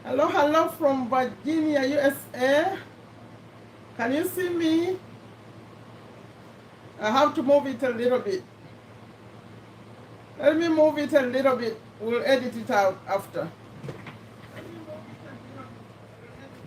Hello, hello from Virginia, USA. Can you see me? I have to move it a little bit. Let me move it a little bit. We'll edit it out after. Let me move it a little bit. We'll edit it out after.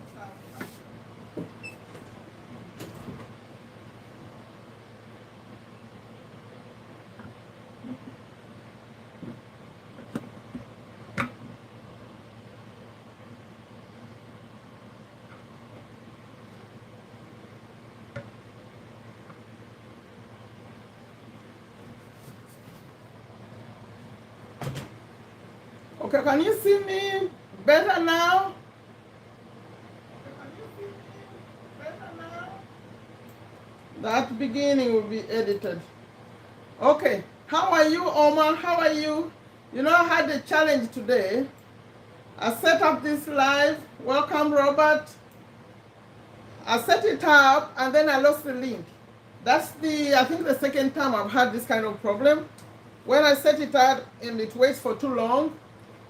Okay, can you see me better now? Can you see me better now? That beginning will be edited. Okay, how are you, Omar? How are you? You know, I had a challenge today. I set up this live. Welcome, Robert. I set it up and then I lost the link. That's I think the second time I've had this kind of problem. When I set it up and it waits for too long,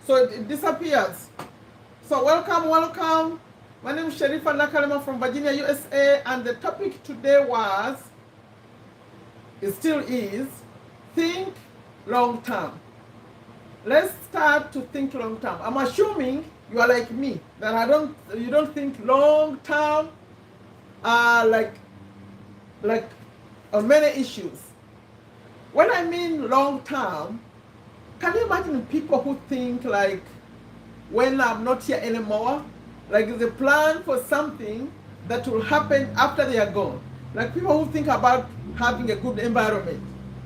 so it disappears. So welcome, welcome. My name is Sherifa Nakalema from Virginia, USA, and the topic today was, it still is, think long term. Let's start to think long term. I'm assuming you are like me, that you don't think long term, like on many issues. When I mean long term, can you imagine people who think like, when I'm not here anymore, like there's a plan for something that will happen after they are gone. Like people who think about having a good environment.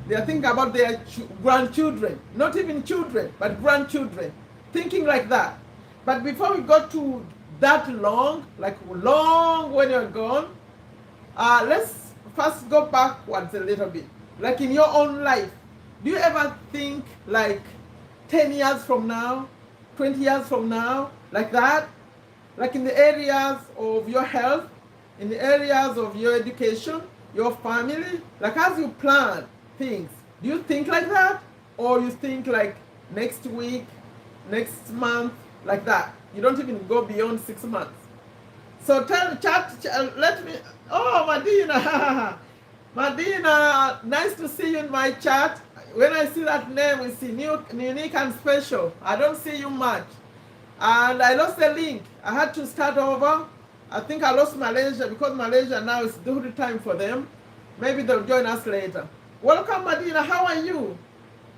They are thinking about their grandchildren, not even children, but grandchildren, thinking like that. But before we go to that long, like long when you're gone, let's first go backwards a little bit. Like in your own life, do you ever think like 10 years from now, 20 years from now, like that? Like in the areas of your health, in the areas of your education, your family, like as you plan things, do you think like that? Or you think like next week, next month, like that? You don't even go beyond 6 months. So let me, oh, Madina, Madina, nice to see you in my chat. When I see that name, it's unique and special. I don't see you much. And I lost the link. I had to start over. I think I lost Malaysia because Malaysia now is duty time for them. Maybe they'll join us later. Welcome, Madina. How are you?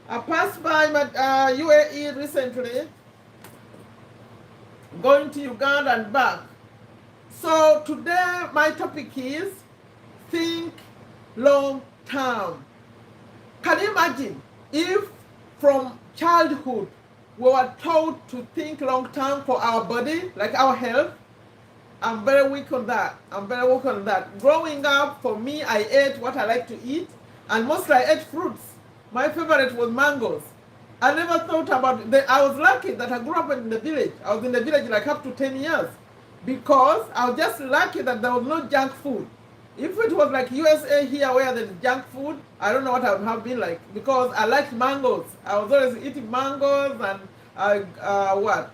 I passed by UAE recently, going to Uganda and back. So today my topic is think long term. Can you imagine if from childhood we were taught to think long term for our body, like our health? I'm very weak on that. Growing up, for me, I ate what I like to eat, and mostly I ate fruits. My favorite was mangoes. I never thought about it. I was lucky that I grew up in the village. I was in the village like up to 10 years because I was just lucky that there was no junk food. If it was like USA here where there's junk food, I don't know what I would have been like, because I liked mangoes. I was always eating mangoes and what?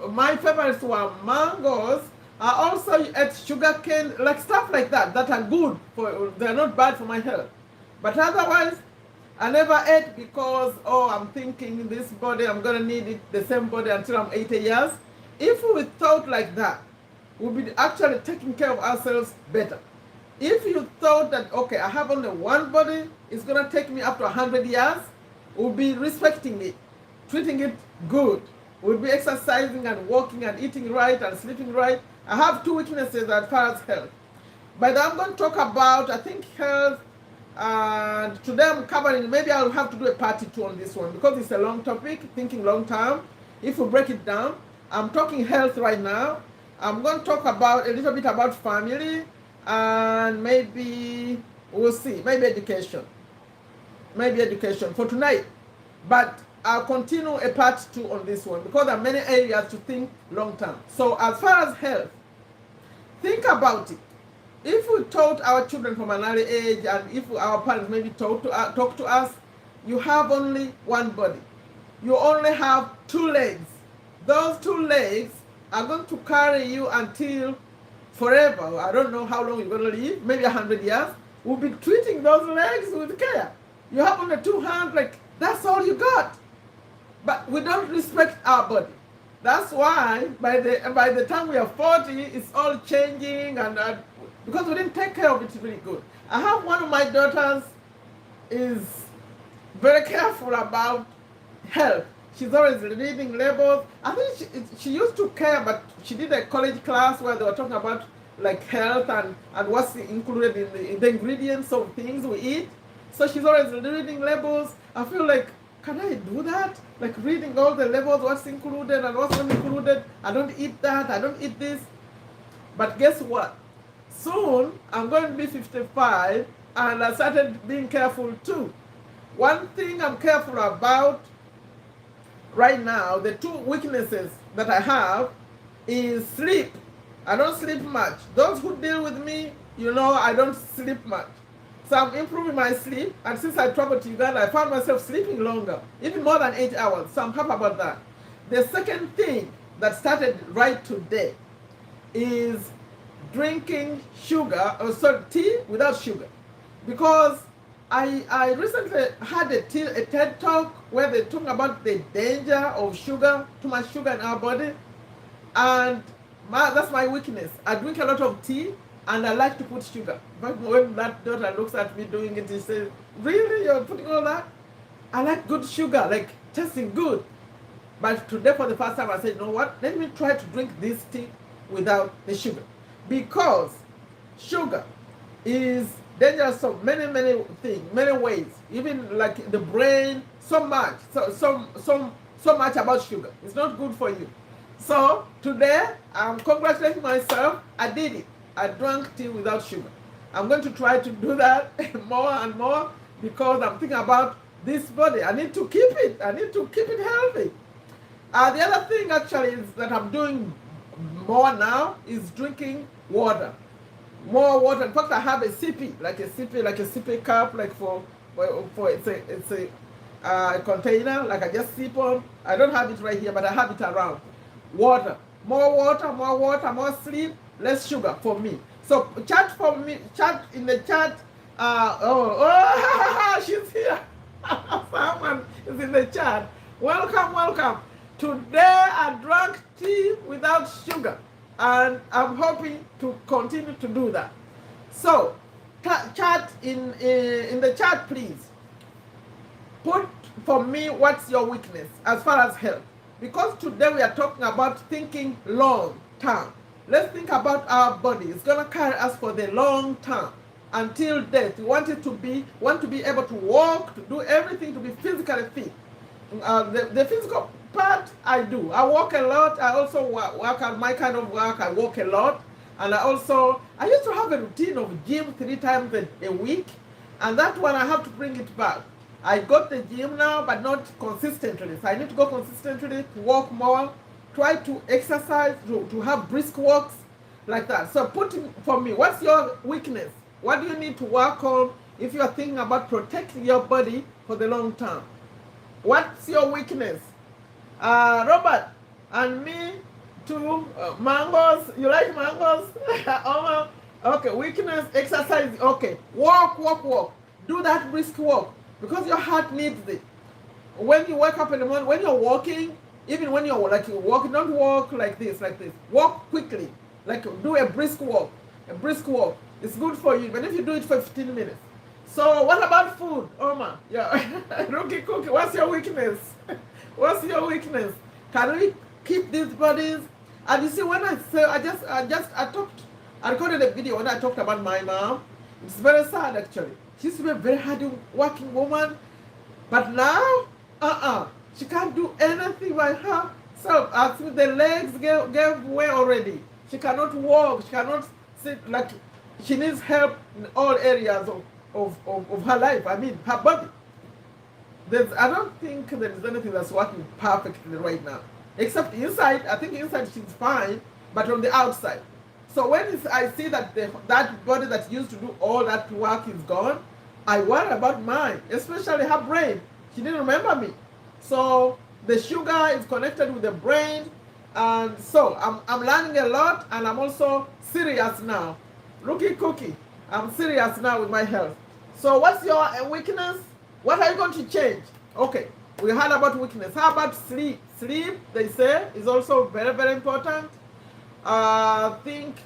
My favorites were mangoes. I also ate sugar cane, like stuff like that, that are good, they're not bad for my health. But otherwise, I never ate because, oh, I'm thinking this body, I'm going to need it, the same body until I'm 80 years. If we thought like that, we'll be actually taking care of ourselves better. If you thought that, okay, I have only one body, it's going to take me up to 100 years, we'll be respecting it, treating it good. We'll be exercising and walking and eating right and sleeping right. I have two weaknesses as far as health. But I'm going to talk about, I think, health. And today I'm covering, maybe I'll have to do a part 2 on this one because it's a long topic, thinking long term. If we break it down, I'm talking health right now. I'm going to talk about a little bit about family, and maybe we'll see, maybe education for tonight. But I'll continue a part 2 on this one because there are many areas to think long term. So as far as health, think about it. If we taught our children from an early age, and if our parents maybe talk to us, you have only one body. You only have 2 legs. Those 2 legs are going to carry you until forever. I don't know how long you're going to live, maybe 100 years. We'll be treating those legs with care. You have only 2 hands, like that's all you got. But we don't respect our body. That's why by the time we are 40, it's all changing, and because we didn't take care of it really good. I have one of my daughters is very careful about health. She's always reading labels. I think she used to care, but she did a college class where they were talking about like health and what's included in the ingredients of things we eat. So she's always reading labels. I feel like, can I do that? Like reading all the labels, what's included and what's not included. I don't eat that, I don't eat this. But guess what? Soon, I'm going to be 55, and I started being careful too. One thing I'm careful about right now, the 2 weaknesses that I have is sleep. I don't sleep much. Those who deal with me, you know I don't sleep much. So I'm improving my sleep, and since I traveled to Uganda, I found myself sleeping longer, even more than 8 hours. So I'm happy about that. The second thing that started right today is drinking sugar, or sorry, tea without sugar. Because I recently had a TED talk where they talk about the danger of sugar, too much sugar in our body. And that's my weakness. I drink a lot of tea, and I like to put sugar. But when that daughter looks at me doing it, she says, really, you're putting all that? I like good sugar, like tasting good. But today for the first time I said, you know what, let me try to drink this tea without the sugar. Because sugar is dangerous of many things, many ways. Even like the brain, so much much about sugar. It's not good for you. So today I'm congratulating myself. I did it. I drank tea without sugar. I'm going to try to do that more and more, because I'm thinking about this body. I need to keep it. I need to keep it healthy. The other thing actually is that I'm doing more now is drinking water. More water. In fact, I have a sippy, like a sippy cup, like for it's a container, like I just sip on. I don't have it right here, but I have it around. Water, more sleep, less sugar for me. So chat for me, chat in the chat. She's here. Someone is in the chat. Welcome. Today I drank tea without sugar, and I'm hoping to continue to do that. So chat in the chat, please. Put for me what's your weakness as far as health. Because today we are talking about thinking long term. Let's think about our body. It's going to carry us for the long term until death. We want to be able to walk, to do everything, to be physically fit. The physical part I do. I walk a lot. I also work at my kind of work. I walk a lot. And I used to have a routine of gym 3 times a week. And that one I have to bring it back. I got the gym now, but not consistently. So I need to go consistently, to walk more, try to exercise, to have brisk walks, like that. So for me, what's your weakness? What do you need to work on if you're thinking about protecting your body for the long term? What's your weakness? Robert and me too. Mangoes. You like mangoes? Okay, weakness, exercise. Okay, walk. Do that brisk walk, because your heart needs it. When you wake up in the morning, when you're walking, even when you're walking, don't walk like this. Walk quickly, like do a brisk walk. It's good for you, but if you do it for 15 minutes. So what about food, Oma? Yeah, Rookie Cookie, what's your weakness? Can we keep these bodies? And you see, when I say, I recorded a video when I talked about my mom. It's very sad actually. She used to be a very hard working woman, but now, she can't do anything by herself. I think the legs gave way already. She cannot walk. She cannot sit. Like, she needs help in all areas of her life. I mean, her body. I don't think there is anything that's working perfectly right now, except inside. I think inside she's fine, but on the outside. So when I see that that body that used to do all that work is gone, I worry about mine, especially her brain. She didn't remember me. So the sugar is connected with the brain, And so I'm learning a lot, and I'm also serious now. Rookie cookie, I'm serious now with my health. So what's your weakness? What are you going to change? Okay, we heard about weakness. How about sleep? Sleep, they say, is also very, very important. I think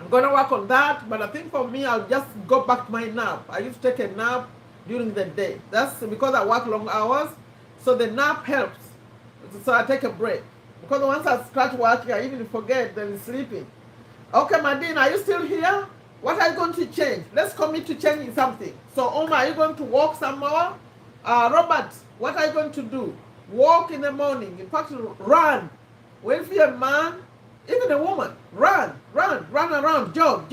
I'm going to work on that, but I think for me, I'll just go back to my nap. I used to take a nap during the day. That's because I work long hours, so the nap helps. So I take a break. Because once I start working, I even forget then sleeping. Okay, Madine, are you still here? What are you going to change? Let's commit to changing something. So, Oma, are you going to walk some more? Robert, what are you going to do? Walk in the morning. In fact, run. When if you're a man, even a woman, run around, jog.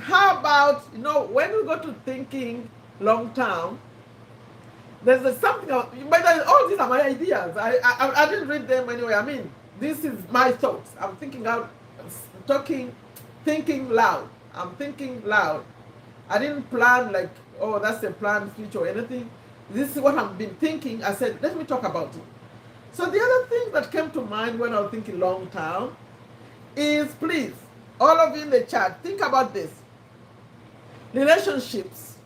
How about, when we go to thinking long term, there's something, but all these are my ideas. I didn't read them anyway. I mean, this is my thoughts. I'm thinking out, thinking loud. I'm thinking loud. I didn't plan like, oh, that's a planned future or anything. This is what I've been thinking. I said, let me talk about it. So the other thing that came to mind when I was thinking long term is, please, all of you in the chat, think about this. Relationships.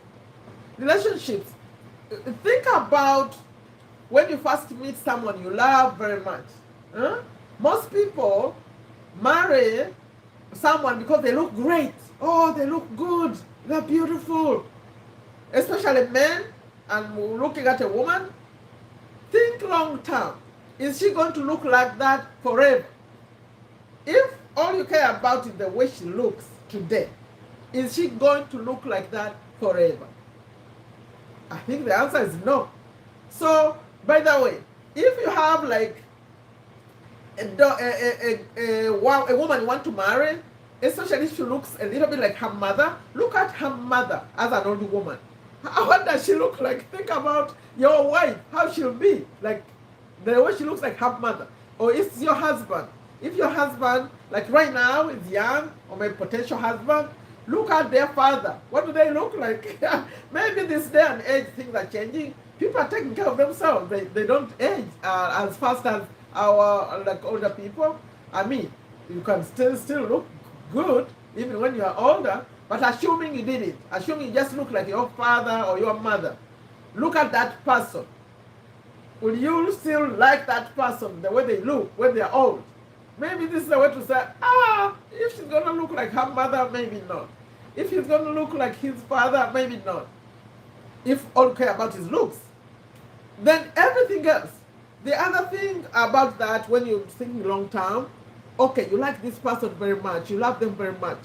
Think about when you first meet someone you love very much. Huh? Most people marry someone because they look great. Oh, they look good. They're beautiful. Especially men, and looking at a woman. Think long term. Is she going to look like that forever? If all you care about is the way she looks today, is she going to look like that forever? I think the answer is no. So, by the way, if you have like a woman you want to marry, especially if she looks a little bit like her mother, look at her mother as an old woman. What does she look like? Think about your wife, how she'll be, like the way she looks like her mother. Or it's your husband. If your husband, like right now, is young, or my potential husband, look at their father. What do they look like? Maybe this day and age, things are changing. People are taking care of themselves. They don't age as fast as our like older people. I mean, you can still look good even when you are older. But assuming you did it, assuming you just look like your father or your mother, look at that person. Will you still like that person the way they look when they're old? Maybe this is a way to say, if she's going to look like her mother, maybe not. If he's going to look like his father, maybe not. If all care about his looks, then everything else. The other thing about that, when you're thinking long term, okay, you like this person very much, you love them very much,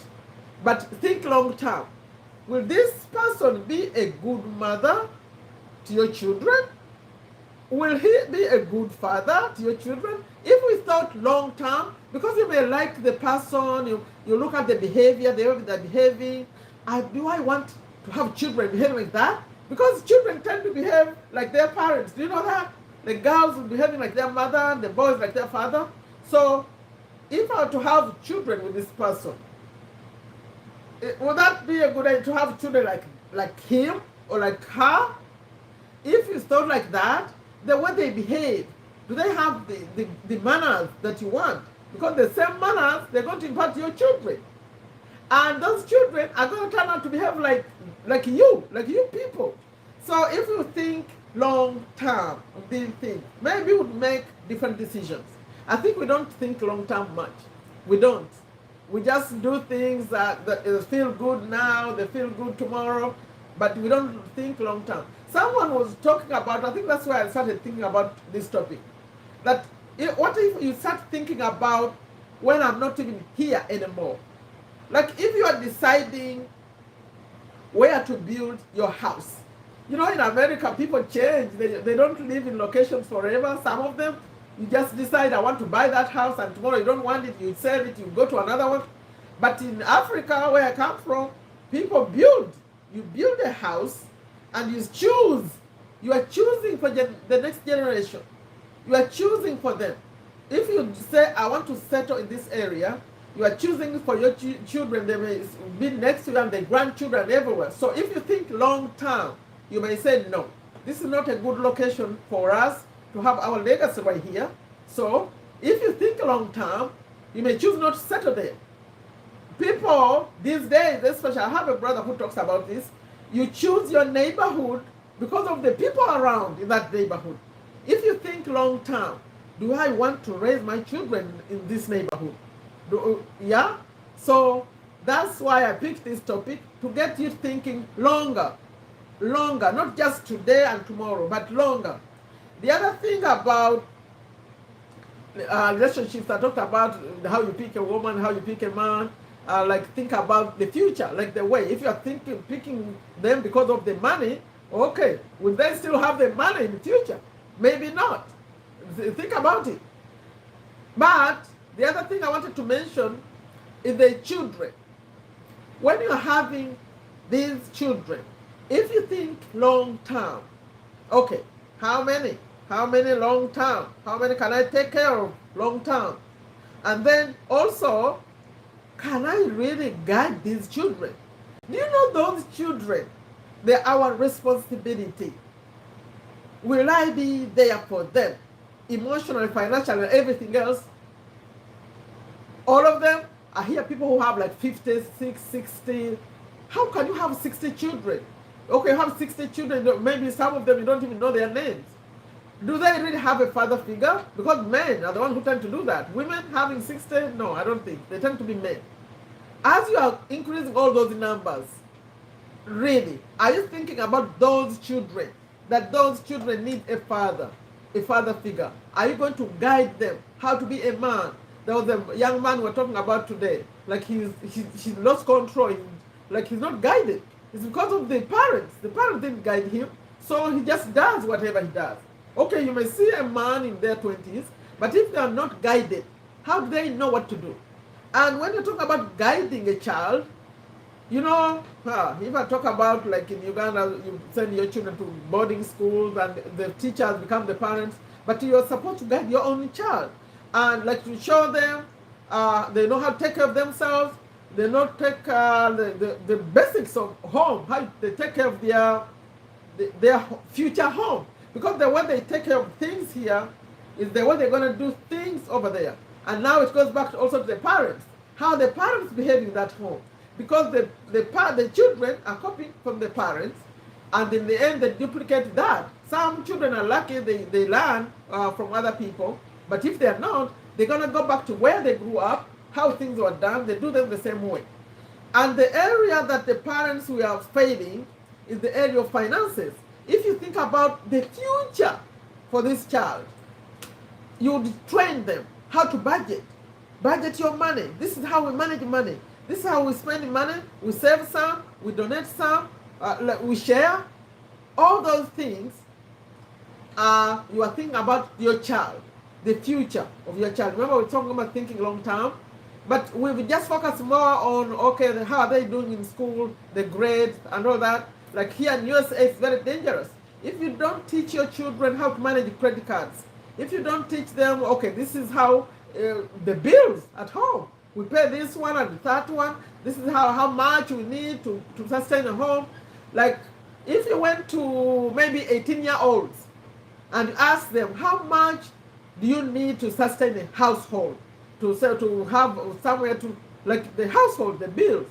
but think long term. Will this person be a good mother to your children? Will he be a good father to your children? If we thought long term, because you may like the person, you look at the behavior, the way they're behaving. Do I want to have children behave like that? Because children tend to behave like their parents. Do you know that? The girls are behaving like their mother, the boys like their father. So if I were to have children with this person, would that be a good idea to have children like him or like her? If you thought like that, the way they behave, do they have the manners that you want? Because the same manners, they're going to impart to your children. And those children are going to turn out to behave like you people. So if you think long term, maybe we would make different decisions. I think we don't think long term much. We don't. We just do things that feel good now, they feel good tomorrow, but we don't think long term. Someone was talking about, I think that's why I started thinking about this topic, that what if you start thinking about when I'm not even here anymore? Like if you are deciding where to build your house. You know, in America, people change. They don't live in locations forever. Some of them, you just decide, I want to buy that house, and tomorrow you don't want it, you sell it, you go to another one. But in Africa, where I come from, people build. You build a house, and you choose. You are choosing for the next generation. You are choosing for them. If you say, I want to settle in this area, you are choosing for your children. They may be next to you and the grandchildren everywhere. So if you think long term, you may say, no, this is not a good location for us to have our legacy right here. So if you think long term, you may choose not to settle there. People these days, especially, I have a brother who talks about this. You choose your neighborhood because of the people around in that neighborhood. If you think long term, do I want to raise my children in this neighborhood? Yeah? So that's why I picked this topic, to get you thinking longer, not just today and tomorrow, but longer. The other thing about relationships, I talked about how you pick a woman, how you pick a man. Like, think about the future, like the way, if you are picking them because of the money, okay, will they still have the money in the future? Maybe not. Think about it. But the other thing I wanted to mention is the children. When you're having these children, if you think long term, okay, how many long term? How many can I take care of long term? And then also, can I really guide these children? Do you know those children, they're our responsibility. Will I be there for them? Emotionally, financially, and everything else? All of them? I hear people who have like 50, 60. How can you have 60 children? Okay, you have 60 children, maybe some of them you don't even know their names. Do they really have a father figure? Because men are the ones who tend to do that. Women having 60, no, I don't think. They tend to be men. As you are increasing all those numbers, really, are you thinking about those children? That those children need a father figure. Are you going to guide them how to be a man? There was a young man we're talking about today. Like, he lost control. Like, he's not guided. It's because of the parents. The parents didn't guide him, so he just does whatever he does. Okay, you may see a man in their 20s, but if they are not guided, how do they know what to do? And when you talk about guiding a child, you know, if I talk about, like in Uganda, you send your children to boarding schools and the teachers become the parents, but you're supposed to guide your own child. And like, to show them they know how to take care of themselves, they know take the basics of home, how they take care of their future home. Because the way they take care of things here is the way they're going to do things over there. And now it goes back also to the parents, how the parents behave in that home. Because the children are copying from the parents, and in the end they duplicate that. Some children are lucky, they learn from other people, but if they're not, they're going to go back to where they grew up, how things were done, they do them the same way. And the area that the parents who are failing is the area of finances. If you think about the future for this child, you would train them how to budget. Budget your money. This is how we manage money. This is how we spend money. We save some, we donate some, we share. All those things, you are thinking about your child, the future of your child. Remember, we're talking about thinking long term, but we've just focused more on, okay, how are they doing in school, the grades and all that. Like here in USA, it's very dangerous. If you don't teach your children how to manage credit cards, if you don't teach them, okay, this is how the bills at home, we pay this one and that one, this is how much we need to sustain a home. Like, if you went to maybe 18-year-olds and ask them, how much do you need to sustain a household, to have somewhere to, like the household, the bills,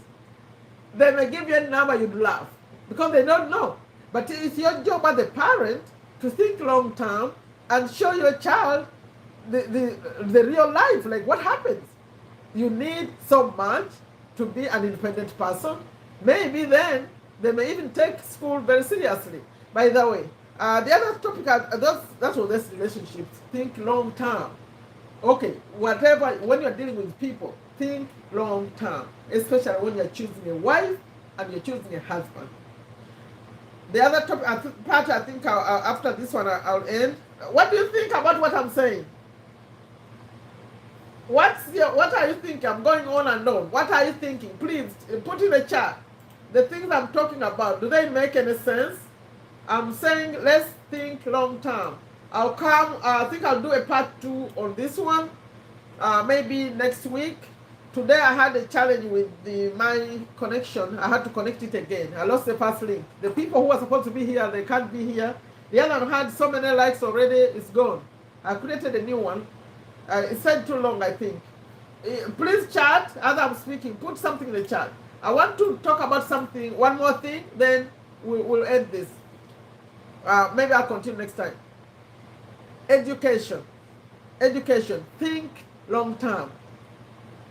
they may give you a number, you'd laugh, because they don't know. But it's your job as a parent to think long term and show your child the real life, like what happens. You need so much to be an independent person. Maybe then they may even take school very seriously. By the way, the other topic, that's what this relationships, think long term. Okay, whatever, when you're dealing with people, think long term, especially when you're choosing a wife and you're choosing a husband. The other topic, part, I think after this one I'll end. What do you think about what I'm saying? What are you thinking? I'm going on and on. What are you thinking? Please put in the chat the things I'm talking about. Do they make any sense? I'm saying let's think long term. I'll come, I think I'll do a part 2 on this one, maybe next week. Today I had a challenge with my connection. I had to connect it again. I lost the first link. The people who are supposed to be here, they can't be here. The other one had so many likes already, it's gone. I created a new one. It said too long, I think. Please chat as I'm speaking. Put something in the chat. I want to talk about something, one more thing, then we'll end this. Maybe I'll continue next time. Education. Education. Think long term.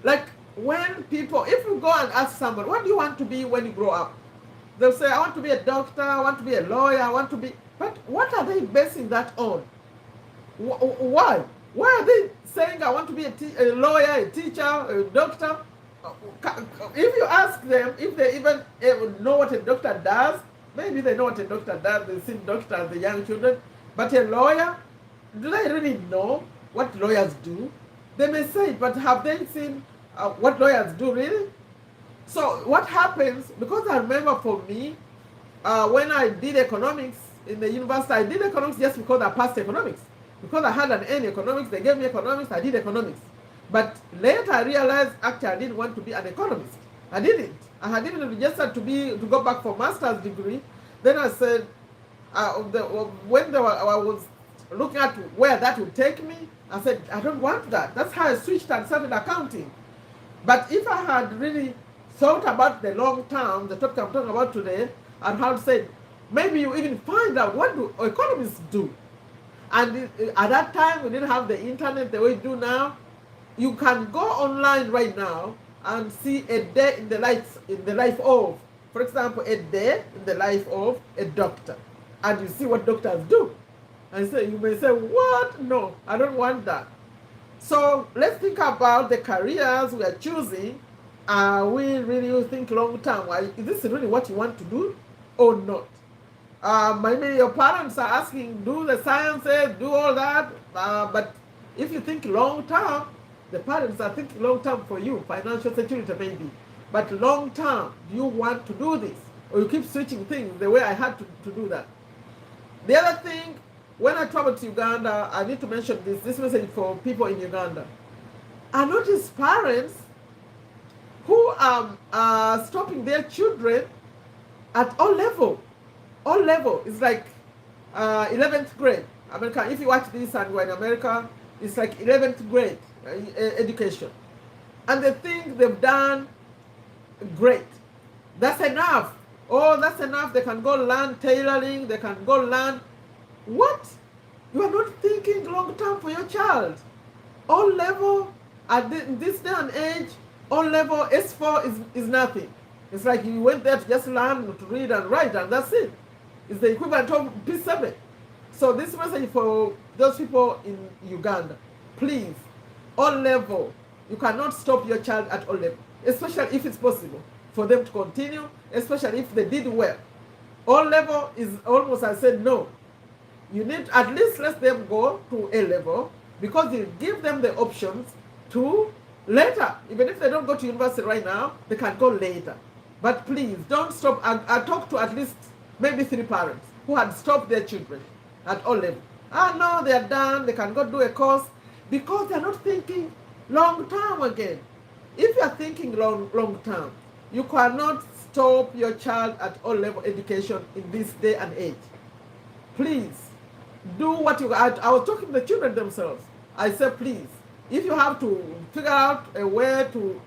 Like when people, if you go and ask somebody, what do you want to be when you grow up? They'll say, I want to be a doctor, I want to be a lawyer, I want to be... But what are they basing that on? Why? Why are they saying, I want to be a lawyer, a teacher, a doctor? If you ask them, if they even know what a doctor does, maybe they know what a doctor does, they've seen doctors, the young children, but a lawyer, do they really know what lawyers do? They may say it, but have they seen what lawyers do really? So what happens, because I remember for me, when I did economics in the university, I did economics just because I passed economics. Because I had an N in economics, they gave me economics, I did economics. But later I realized actually I didn't want to be an economist. I didn't. I had even registered to go back for master's degree. Then I said, I was looking at where that would take me, I said, I don't want that. That's how I switched and started accounting. But if I had really thought about the long term, the topic I'm talking about today, and how to say, maybe you even find out what do economists do. And at that time, we didn't have the internet the way we do now. You can go online right now and see a day in the life of, for example, a day in the life of a doctor. And you see what doctors do. And so you may say, what? No, I don't want that. So let's think about the careers we are choosing. We really think long term. Is this really what you want to do or not? Maybe your parents are asking, do the sciences, do all that. But if you think long term, the parents are thinking long term for you, financial security maybe. But long term, do you want to do this? Or you keep switching things the way I had to do that. The other thing, when I travel to Uganda, I need to mention this message for people in Uganda. I notice parents who are stopping their children at all level. All level is like 11th grade. America, if you watch this and we're in America, it's like 11th grade education. And they think they've done great. That's enough. Oh, that's enough. They can go learn tailoring. They can go learn. What? You are not thinking long term for your child. All level, in this day and age, all level S4 is nothing. It's like you went there to just learn to read and write, and that's it. It's the equivalent of P7. So this message for those people in Uganda, please, all level, you cannot stop your child at all level, especially if it's possible for them to continue, especially if they did well. All level is almost, I said, no. You need at least let them go to A level, because you give them the options to later. Even if they don't go to university right now, they can go later. But please, don't stop. I talked to at least maybe 3 parents who had stopped their children at all levels. No, they are done. They can go do a course, because they're not thinking long term again. If you are thinking long term, you cannot stop your child at all level education in this day and age. Please, do what you... I was talking to the children themselves. I said, please, if you have to figure out a way to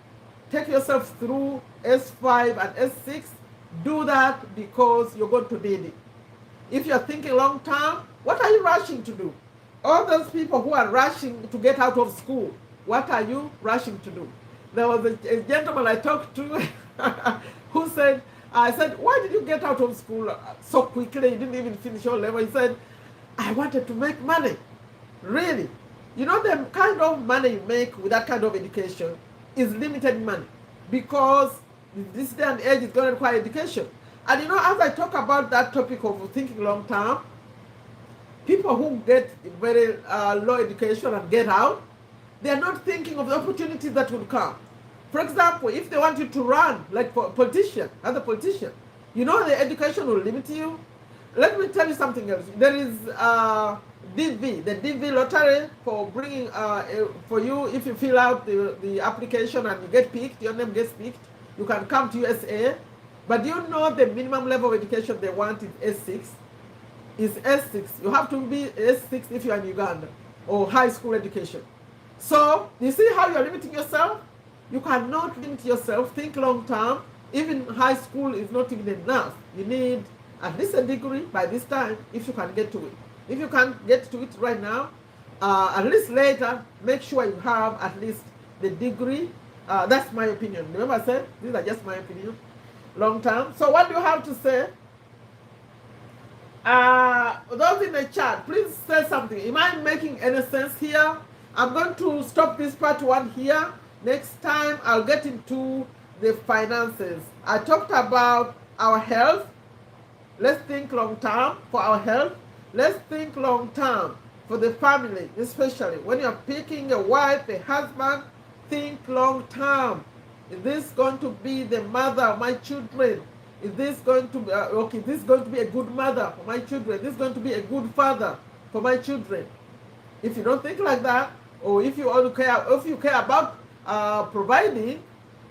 take yourself through S5 and S6, do that, because you're going to need it. If you're thinking long term, what are you rushing to do? All those people who are rushing to get out of school, what are you rushing to do? There was a gentleman I talked to who said, I said, why did you get out of school so quickly? You didn't even finish your level. He said, I wanted to make money. Really? You know, the kind of money you make with that kind of education is limited money, because this day and age is going to require education. And you know, as I talk about that topic of thinking long term, people who get very low education and get out, they are not thinking of the opportunities that will come. For example, if they want you to run like a politician, as a politician, you know the education will limit you. Let me tell you something else. There is DV, the DV lottery for bringing, for you, if you fill out the application and you get picked, your name gets picked, you can come to USA. But you know the minimum level of education they want is S6. Is S6. You have to be S6 if you are in Uganda, or high school education. So, you see how you're limiting yourself? You cannot limit yourself. Think long term. Even high school is not even enough. You need at least a degree by this time if you can get to it. If you can't get to it right now, at least later, make sure you have at least the degree. That's my opinion. Remember I said, these are just my opinion. Long term. So what do you have to say? Those in the chat, please say something. Am I making any sense here? I'm going to stop this part one here. Next time, I'll get into the finances. I talked about our health. Let's think long term for our health. Let's think long term for the family, especially when you're picking a wife, a husband. Think long term. Is this going to be the mother of my children? Is this going to be okay? Is this going to be a good mother for my children? Is this going to be a good father for my children? If you don't think like that, or if you only care, if you care about providing,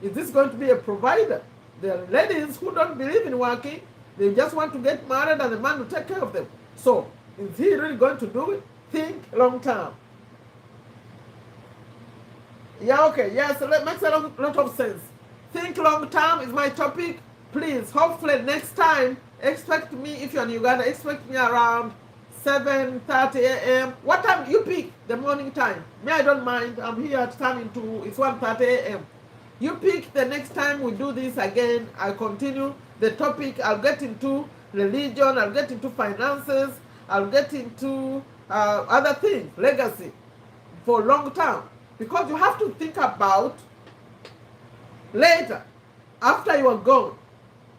is this going to be a provider? There are ladies who don't believe in working; they just want to get married and the man will take care of them. So, is he really going to do it? Think long term. Yeah, okay, yes, it makes a lot of sense. Think long term is my topic. Please, hopefully next time, expect me, if you're in Uganda, expect me around 7:30 a.m. What time you pick? The morning time. Me, I don't mind. I'm here at time into, it's 1:30 a.m. You pick the next time we do this again. I continue the topic. I'll get into religion. I'll get into finances. I'll get into other things, legacy for long term. Because you have to think about later, after you are gone.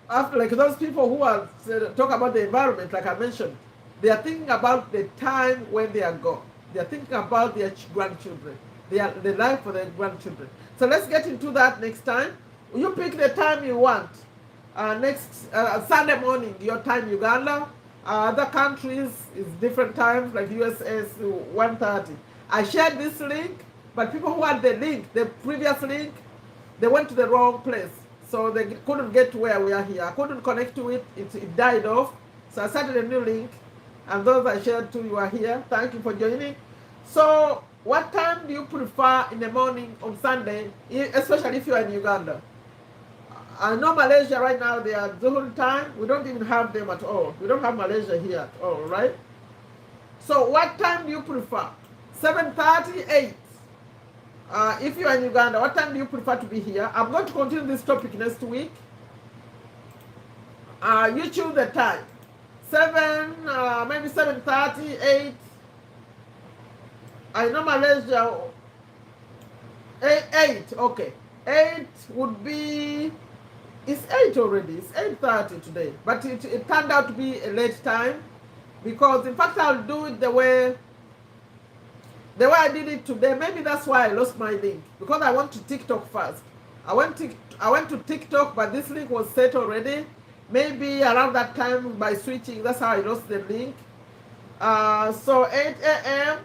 After, like those people who are talk about the environment, like I mentioned, they are thinking about the time when they are gone. They are thinking about their grandchildren, the life for their grandchildren. So let's get into that next time. You pick the time you want. Next Sunday morning, your time Uganda. Other countries is different times, like USA is 1:30. I shared this link, but people who had the link, the previous link, they went to the wrong place. So they couldn't get to where we are here. I couldn't connect to it. It died off. So I started a new link. And those I shared to you are here. Thank you for joining. So what time do you prefer in the morning on Sunday, especially if you are in Uganda? I know Malaysia right now, they are Zuhur time. We don't even have them at all. We don't have Malaysia here at all, right? So what time do you prefer? 7:30, 8. If you are in Uganda, what time do you prefer to be here? I'm going to continue this topic next week. You choose the time. 7, maybe 7:30, 8. I know Malaysia. 8, okay. 8 would be, it's 8 already. It's 8:30 today. But it turned out to be a late time. Because in fact, I'll do it the way I did it today. Maybe that's why I lost my link, because I went to TikTok first. I went to TikTok, but this link was set already. Maybe around that time by switching, that's how I lost the link. So 8 a.m.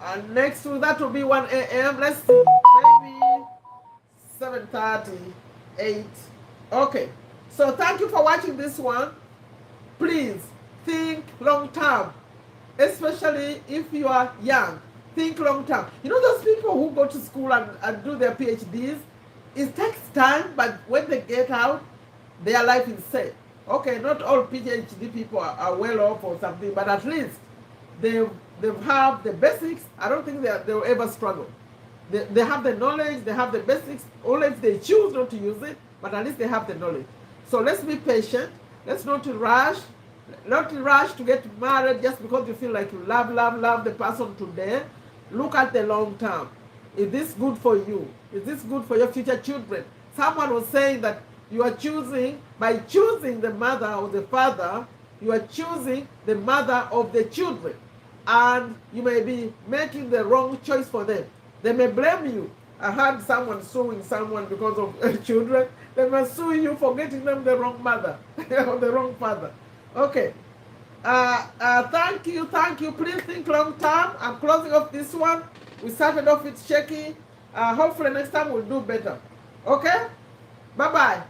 and next to that will be 1 a.m. Let's see, maybe 7:30, 8. Okay. So thank you for watching this one. Please think long term, especially if you are young. Think long term. You know those people who go to school and do their PhDs? It takes time, but when they get out, their life is set. Okay, not all PhD people are well off or something, but at least they have the basics. I don't think they will ever struggle. They have the knowledge, they have the basics, only if they choose not to use it, but at least they have the knowledge. So let's be patient. Let's not rush. Not rush to get married just because you feel like you love the person today. Look at the long term. Is this good for you? Is this good for your future children? Someone was saying that you are choosing, by choosing the mother or the father, you are choosing the mother of the children. And you may be making the wrong choice for them. They may blame you. I heard someone suing someone because of children. They may sue you for getting them the wrong mother or the wrong father. Okay. Thank you. Please think long term. I'm closing off this one. We started off with shaky. Hopefully next time we'll do better. Okay? Bye-bye.